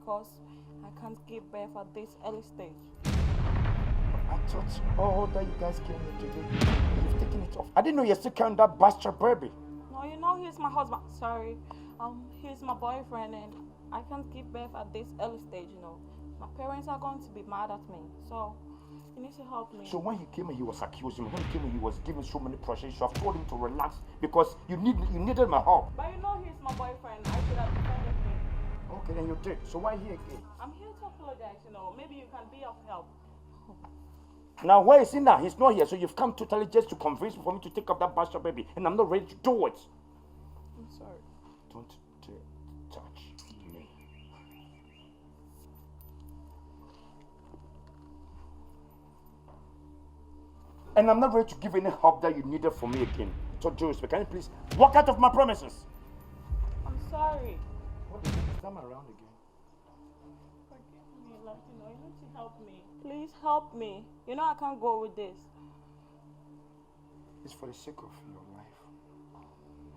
because I can't give birth at this early stage. I thought all that you guys came here to do, you've taken it off. I didn't know you're still carrying that bastard baby. No, you know he's my husband. Sorry. He's my boyfriend and I can't give birth at this early stage, you know. My parents are going to be mad at me. So you need to help me. So when he came in, he was accusing me. When he came in, he was giving so many pressure. So I've told him to relax because you needed my help. But you know he's my boyfriend. I should have defended him. Okay, then you did. So why here again? I'm here to apologize, you know. Maybe you can be of help. Now, where is he now? He's not here. So you've come totally just to convince me for me to take up that bastard baby. And I'm not ready to do it. I'm sorry. Don't dare touch me. And I'm not ready to give any help that you needed from me again. So, Joseph, can you please walk out of my premises? I'm sorry. What did you come around again? Forgive me, like, you know, you need to help me. Please help me. You know I can't go with this. It's for the sake of your life.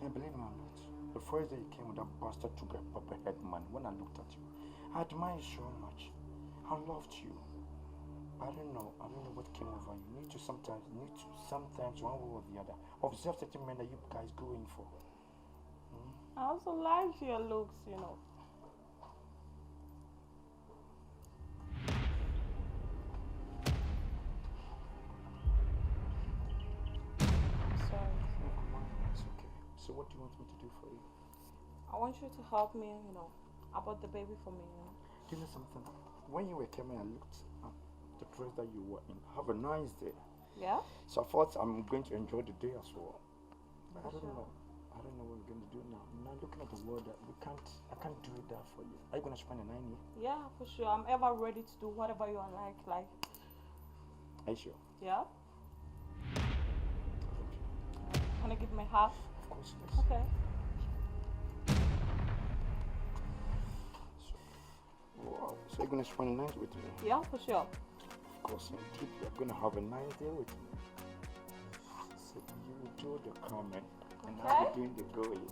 And believe me or not, the first day you came with that bastard to get proper head man, when I looked at you, I admired you so much. I loved you. But I don't know what came over you. You need to sometimes one way or the other, observe certain men that you guys go in for. I also like your looks, you know. So what do you want me to do for you? I want you to help me, you know, about the baby for me, you know. You know something? When you were coming, I looked at the dress that you were in. Have a nice day. Yeah? So I thought I'm going to enjoy the day as well. But I don't Sure. know. I don't know what we're going to do now. I'm not looking at the world that I can't do that for you. Are you going to spend a night here? Yeah, for sure. I'm ever ready to do whatever you are like. Are you sure? Yeah? Can I give my half? Of course, yes. Okay. Wow. So you're going to spend a night with me? Yeah, for sure. Of course, indeed. You're going to have a nice day with me. So you do the comment. And I'll be doing the going.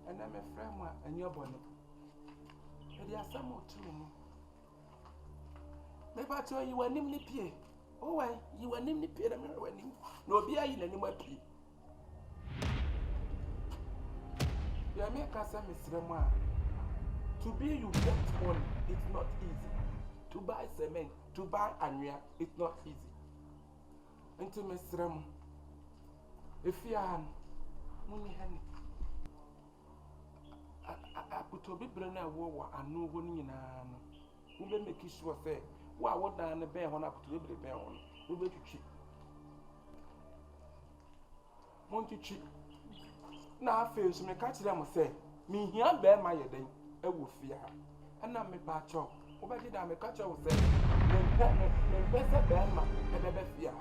And I'm a friend and your bonnet. And there are some more too. Maybe I tell you were namely pay. Oh, why you were namely paid a mirror when you no be in any more plea. You make us a Mr. Moore. To be you get money, it's not easy. To buy cement, to buy ania, it's not easy. Into Mr. Mo. If you are money, honey. I put a bit brenna war and no one in who may make sure say, why what down the bear on up to the bear on? Who will you cheat? Won't you cheat? Now I feel so me catch them say, me here bear my day, I will fear. And now me patch up. Over did I make catch up say, me better bear my and never fear.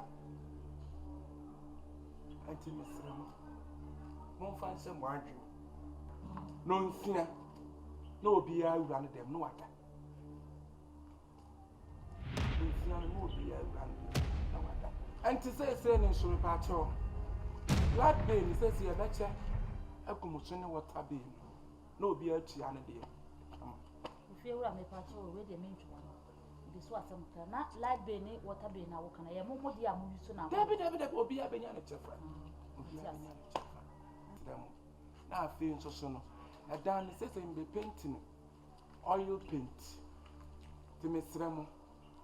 Until Miss Ramo won't find some wine. No fear. No be I run them, no other. No fear, no be I run them, no other. And to say, saying so, Pacho, Black Bain says, you betcha a commotion what I be. No be a chiana dear. If you are a Pacho, already mean to one. This was some not like Benny, what I be now. Can I have more dear movies soon? David will be a banana cheffer. Now I feel so soon. A dan says in the painting, oil paint. To Miss Remo,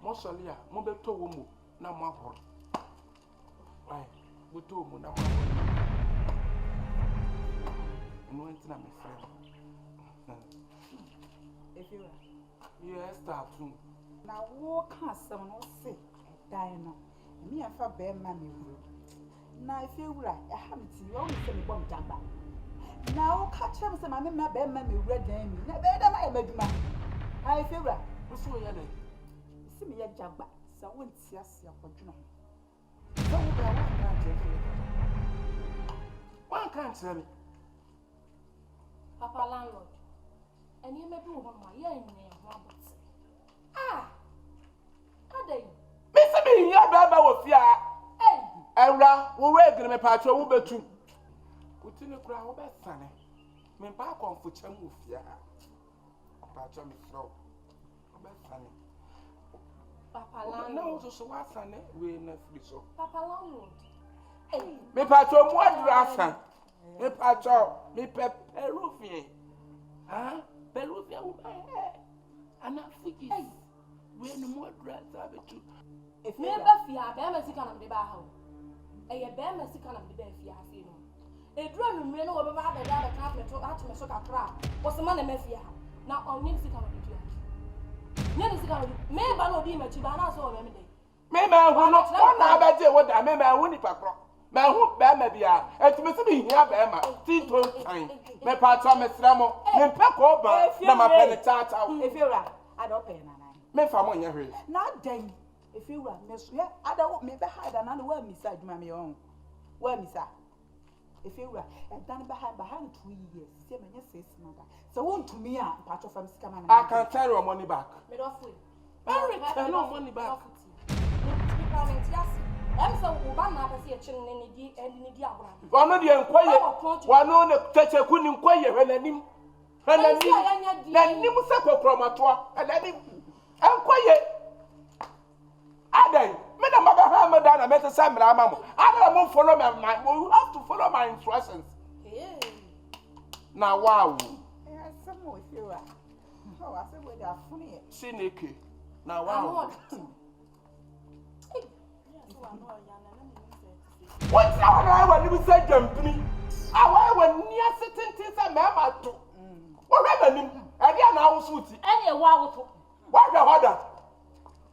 Moshalia, Mobeto Womo, Namaho. Why, we told Munama. And went to my friend. Yes, start too. Now walk some no say dino. Me and for bear mammy. Now if you right, I haven't seen you always say me bomb jamba. Now catch him some mamma bear mammy red name. Never I made my. I feel right. What's your name? See me a jamba. So won't see us your fortune. One can't tell me. Papa landlord. And you may be one more year in there, Robert. Ah! How dare you? Miss me, your baby was here. Hey! Era, we were going to patch your Uber too. Put in a crowd of Sunny. Me back on for Chamu Fia. Patch me throw. Sunny. Papa No, landlord. so what's Sunny? We never so. Papa landlord. Hey! Me patch your more drassan. Me patch your me perufian. Huh? Perufian will buy hair. And I forget. Hey! We no more dress have it too. If Me you Bafia, Bamazikan of the Baho. A Bamazikan of the Bafia, a drone ran over the other carpet to Atmasoka crowd. Was the man a Mafia? Now on Nimsikan of the Jia. Nimsikan, maybe I know Dima Chibana so many. Me man who not one about what I mean, man, Winnie Pacro. Man who Bama be and to me here, Bama, Tito time. Me patron, Miss Ramo, me pack over, Nama Penetata. if you're right, I don't pay nine. Me for one year. Not then. If you run, Miss, yeah, I don't want me behind another word, Miss Side, Mammy own. Well, Miss, if you run, and done behind 2 years, same and yes, mother. So, won't to me, part of them scam. I can tell your money back. Made off with. I return no money back. I'm so Obama see a chin in the diagram. One of the inquiry, one on the teacher couldn't inquire when I knew. When I knew, then you must have a chromator, and then inquire. Aden, me na mother hammer down and met a Sam Ramamo. I don't follow my, you have to follow my instructions. Now, wow. Some more if you are. Oh, I said, we are funny. Sineke. Now, wow. What's now when you say jumping? I when near certain things a mamma too. Whatever him, again, I was with it. Any a wow. What the other?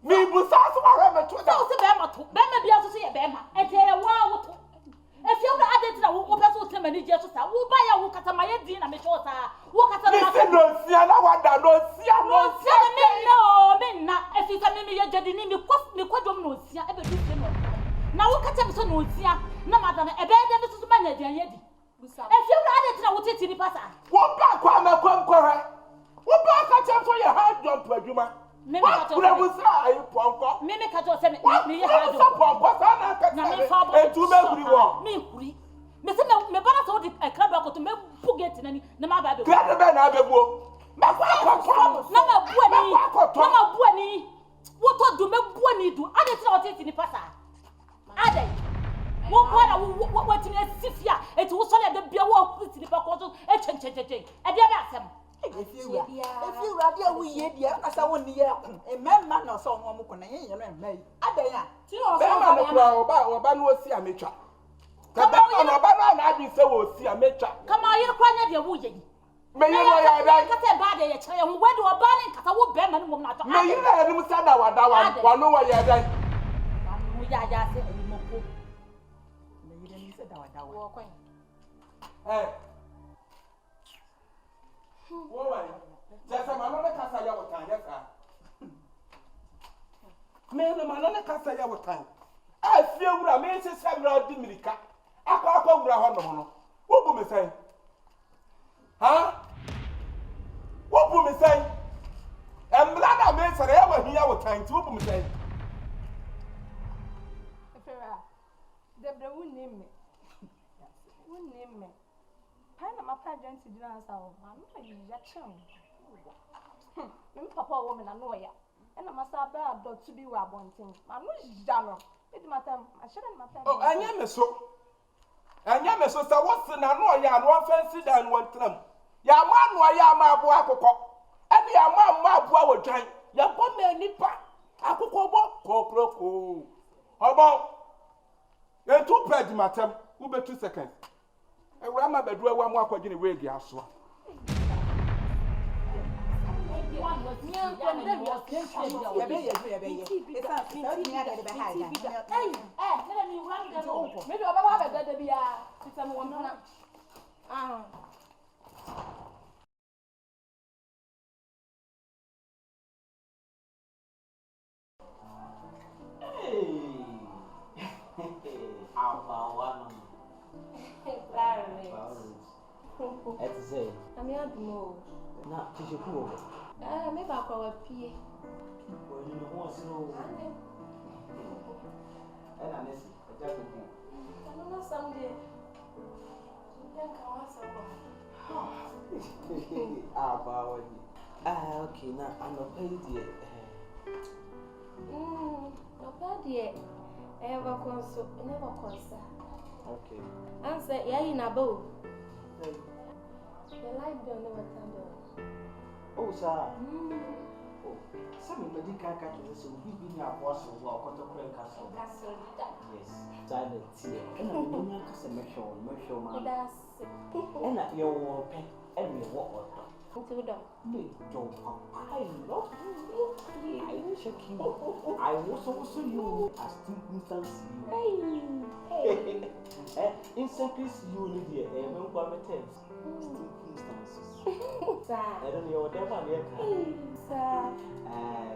Me busas whatever to So say Bema to Bema be able to see a Bema and tell a wow. If you are added to the person to many years, who buy a walk at my dinner, Miss Osa, walk at the no, see, I want that, no, see, I no, see, no, men, if it's a mini, you cost me quite no, see, I ever do. Now, look at them, so no, see, no matter a bad Mrs. Manager, yet. If you are added to the what it pass. What back, come correct? What back, I for your hard job, Pajuma? What could I was I, Ponko? Mimi Kato sent me had me. Mr. Me bana so a club to me puget in any Nama Baby. Glad the man have a book. Nama Buani. What do me Buani do? I didn't know it in the passa. Ade. What in a Sifia? It was only the beer walk with the Pacoto, a change. I did ask If you rather we yet, as I won't hear a man or someone who can hear and may. Adaya. About Banu see a mecha. Come on, I didn't say we'll see a mecha. Come on, you're quite your wooing. May you like a bad child, where do a banning cut a wood bearman will not. May you let him stand out that one know why you're there. We are just a remote. You didn't say that walk. Eh. Why? Just a man on the Casa Yawatan, yes, sir. Man, the man on the Casa Yawatan. I feel what I mean to Samuel Dimirica. I can't go around. What will me say? Huh? What will me say? And blood I made for ever here with time to open me say. Debra won't name me. Won't name me. My parents did not answer. I'm not rejection. Papa woman, I know ya. And I must have to be wanting. I'm not Jano. It's my time. I shouldn't matter. Oh, I am so. I am so. What's the no ya and one fancy than one tram? Ya man, why ya ma boako? And ya ma boa giant. Ya bomb nipa. I could go. How about? You're too bad, madam. Who be 2 seconds? I ram my bedroom one more question away, Gaswa. Yeah, condemn your It's not me that they behind. Hey, let me run them over. Maybe I'll have a better be a one. I'm here to move. Not Kyekyeku. Maybe I'll call a plea. Well, you know what's no. And I miss it. I don't know someday. Okay, now I'm not paid yet. Not bad yet. I have a console, never console. Okay. Answer, yeah, in a bow. The light don't never turn on. Oh, sir. Some medical catches will be in your boss or contemporary castle. Yes, silent tea. And I'm going to measure my that's and at your pen and your water. Until the I love you. I check you. I was also you as two instances. Hey. Instantly, you need the remember my text. Instances. I don't know whatever I sir. I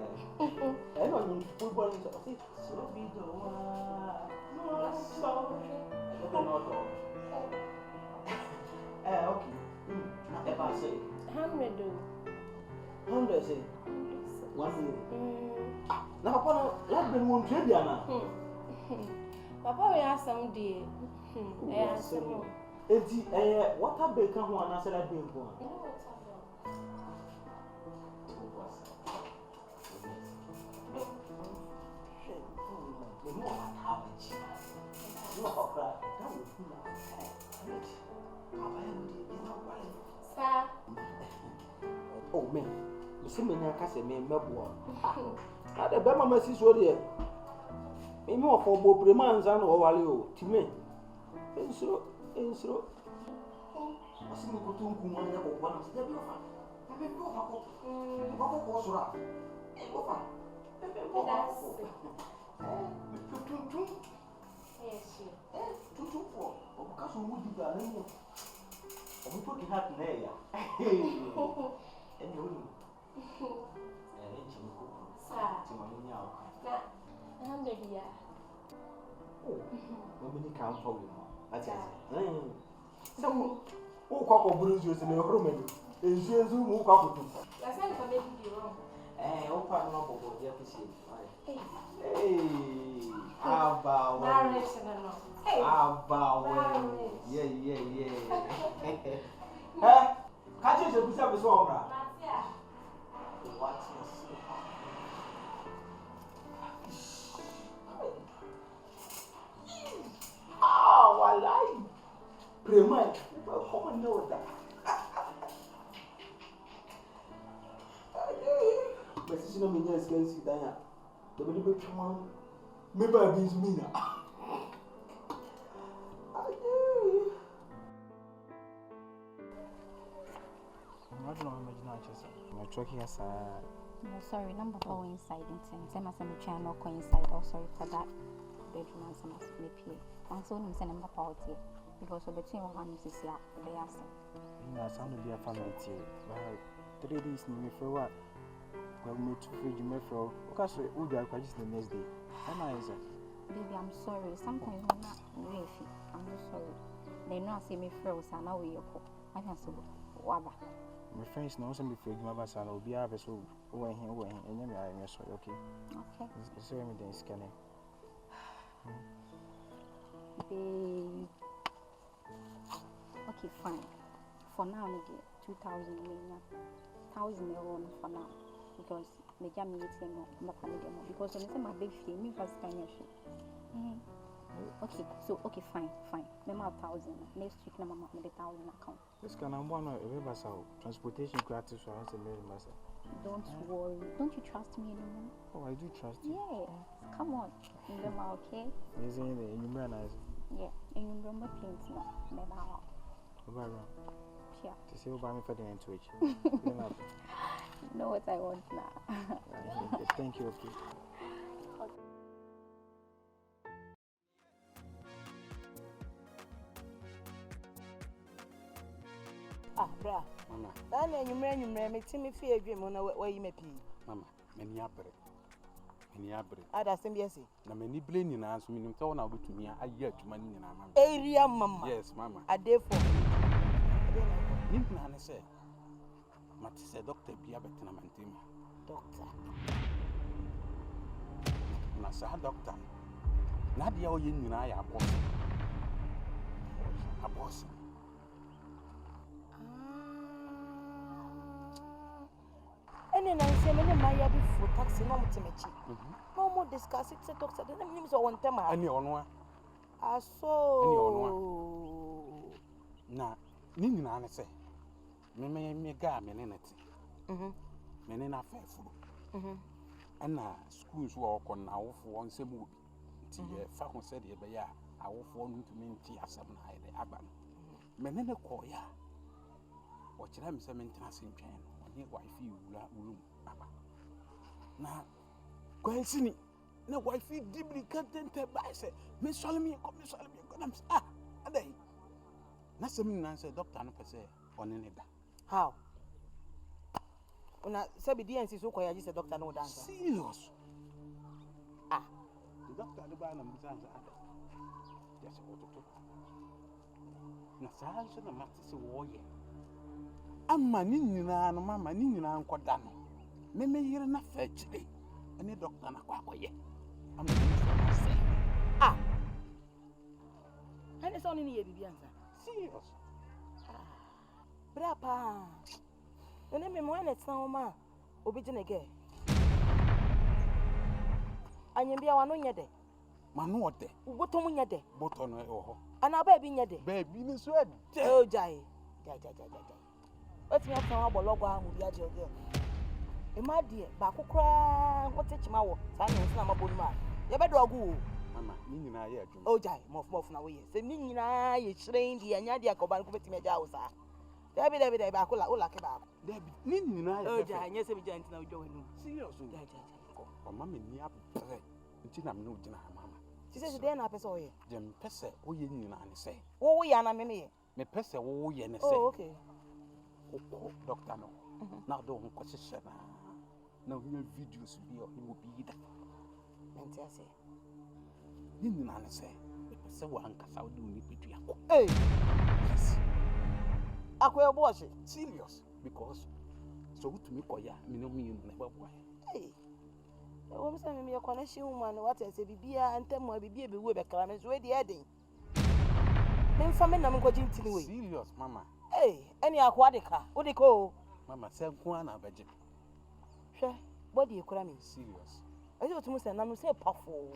don't need football. So be the one. So, okay. If I say 100, say 1 year. Now, Papa, let me one trade, Anna. Papa, we have some day. What a baker one, I said I'd be one. Oh, man, you see me now, I say, man, Melbourne. I the Bama Messis were here. Me more for both Bremans and Ovalio, to me. And so, I see me go to Kumana or one of the Biafra. I mean, go back. Yes, two for because we would be done. We put it up there. And you I'm the dear. Oh, nobody can't follow you. That's it. So, who cock bruise you in your room? Is you who cock? That's not for making you wrong. Open up over the episode. Hey, about marriage. Hey, about yeah. Huh? Catch you to be so wrong. What is oh, I like Premai. How I know that? But you know, me just can't see that. The very big one, maybe I've been to me now. I don't know, I'm talking as no, sorry, number 4 inside in 10. Same as I'm trying to coincide. Oh, sorry for that. Bedroom and some play. And so I'm saying number 40 because between one is here, they are saying. I sound to be a family. But 3 days, me for what? Well, me to feed you, me for because we will be just the next day. Am I, sir? Baby, I'm sorry. Sometimes I'm not really. I'm not sorry. They know I see me froze, and now we are. I can say, Waba. My friends know some before you have a son, will be a vessel over here, and then I am sorry, okay? Okay. It's very then scanning. Babe. Okay, fine. For now, I get 2,000 1,000 for now. Because the jam is not because when it's my big fee, me first kind of shit. Okay, so okay, fine. Remember 1,000. Next week, I'm with the 1,000 account. This can I'm one of transportation gratis for us to marry myself. Don't worry. Don't you trust me anymore? Oh, I do trust you. Yes. Come on. Remember, okay? Is it in the nice? Yeah. And you remember things now. Never. Over. Yeah. To say about me for the end to it. You know what I want now. Thank you, okay. Bra. Mama. Then you me Timmy fear dream on where you may pee. Mama, many abre. Ada sembiasi. Na many brain in answer me to na go to me a year to money in mama. Area mama. Yes, mama. A day for. Nina say. Mati say doctor be a better man. Doctor. Na sa doctor. Na dia o yin nyina ya boss. A boss. Any nice many my before taxi no mutimechi. No more discuss it doctor. The name is one time. Any on So. Na ni nyina na say. Me ga me nenati. Me ne na fafu. Ana schools wo ko na wo fo on semu obi. Ti ye fa ho se de be ya awofo no ntumi nti asem na ide aba. Me ne ko ya. O kira me se me ntena sentwen. Oni wifi wura ulum aba. Na kwansini na wifi dibli kantente ba se me sole me ko na adai. Na se me nan se doctor no pese oni ne da. How? Una sabi DNC so koya just doctor no dance. Serious. The doctor the ba na muzanza ada. Yes, what na sanso na mate se wo ye. Amma ni nyina no mama ni nyina nkoda no. Me yire na fa chire. Ene doctor na kwa koye. Amma ni say. Ene so ni ye bibianza. Serious. Brapa. Ene me mo ene tsan ma obi jinege. Anyembia wano nyede. Manu ode. Uboto mu nyede. Boto no e ho. Ana ba bi nyede. Baby ni so ade. Oh jai. Oti nya kan abologo ahu bi aje oge. E ma die ba kokora wote chima wo. Sa nya nsi na mabonu ma. Ye be dogu o. Mama, ni nyina ye adwuma. Oh jai, mof na wo ye. Se ni nyina ye chireen die anya die akoba ko betime ja wo sa. Debi ba ko la ke ba. Debi, ni nyina ye. Oh jai, nya se bi ja ntina wo wenu. Serious. Jai. Mama me ni abere. Nti na me no gina mama. Ti se de na pese o ye. Jem pese o ye nyina ne se. Wo ya na me ye. Me pese wo ye ne se. Oh okay. Oko doctor no. Na do nko hyehyɛ na onye videos bi o ni obi da. Menti ase. Ni nyina ne se. Me pese wo ankasa wo de oni pedu akọ. Yes. Akwa bo ose. Serious because so to me koya me no me na ba boy. Wo mse me ye connection woman what say bibia antem a bibia be wo be kra me so e de eden. Me mfa me na me kwaji ntini we. Serious mama. Any akwa de ka. Wo de ko. Mama say nko ana abaje. Hwe, body e kura me. Serious. Ayi otumu se na no say pafo.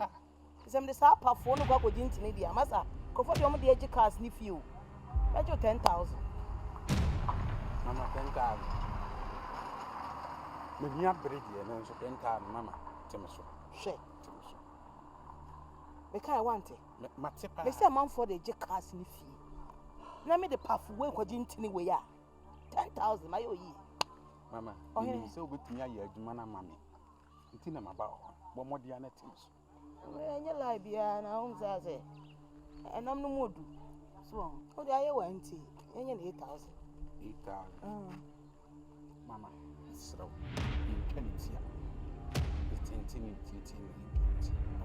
Sem de sa pafo no kwa kwaji ntini dia masa. Kofo de omo de agi cars ni fie o. Ajo 10,000. Mama 10,000. Me nya bridge e no so 10,000 mama. Temeso. Hwe. Me kai want it. Matepa. Me say man for the agi cars ni fie. Na me de pafo we kwaji ntini we ya. 10,000 my oyi. Mama, you say obetumi aye adwuma na mama. Nti na maba ho. Bo modi ana temeso. Enye lie bia na hom say. Enam no modu. So, o de aye wanti. Enye na 8,000. 8,000. Mama, sro. Infinity. It's 18.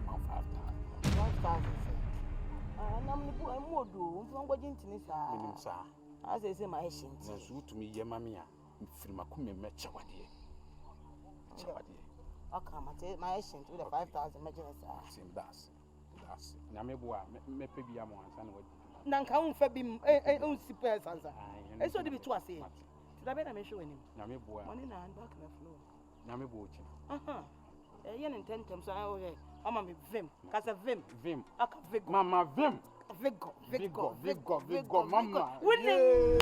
Mama 5,000. 1,000. Enam no bu modu. Mfo ngwaji ntini sa. Minim sa. Ase say my shinti. Na so tumi ye mama ya. Mfirima kume mecha wade. Okay, my shinti with the 5,000 imagine sa. Same that's. Na me boa me pe bia mo ansa na wadi. Na nka unfa bi unsipa sansa. Eso de bi to ase. Tida be na me show anim. Na me boa. Money na hand back na flow. Na me boa chi. Ye ne tentem so ayo he. Mama me vim. Kasa vim. Vim. Aka vigo. Mama vim. Vigo. Mama. Winning.